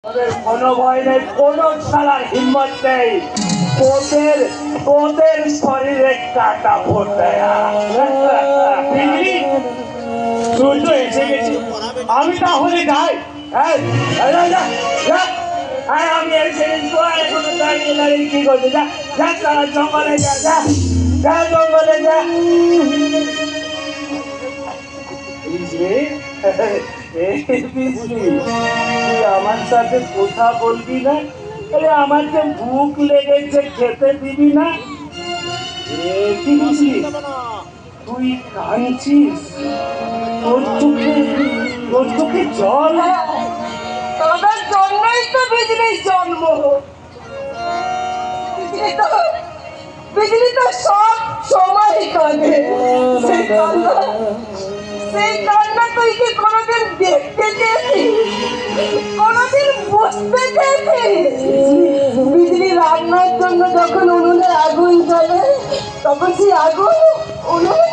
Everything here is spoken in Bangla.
কোনো ভয় নেই, কোনো শালার হিম্মত নেই। ওদের শরীরে কাটা পড়তে। তুই তো এসে গেছিস, আমি তাহলে যাই। আমি এসে এখনো দাঁড়িয়ে দাঁড়িয়ে কি করবি? যা যা, তারা জঙ্গলে যা, যা যা, জঙ্গলে যা। তুই আমার সাথে কথা বলবি না? আমার যে ভুক লেগেছে, খেতে দিবি না? তুই কাঁদছিস? তোর চোখে জল? তোদের জন্যই তো বিজলির জন্ম। বিজলি তো সব সময় কাঁদে। সেই কান্না তুই কি কোনোদিন দেখতে চেয়েছিস? কোনোদিন বুঝতে চেয়েছিস? বিজলি রান্নার জন্য যখন উনুনে আগুন জ্বলে, তখন সেই আগুন উনুনে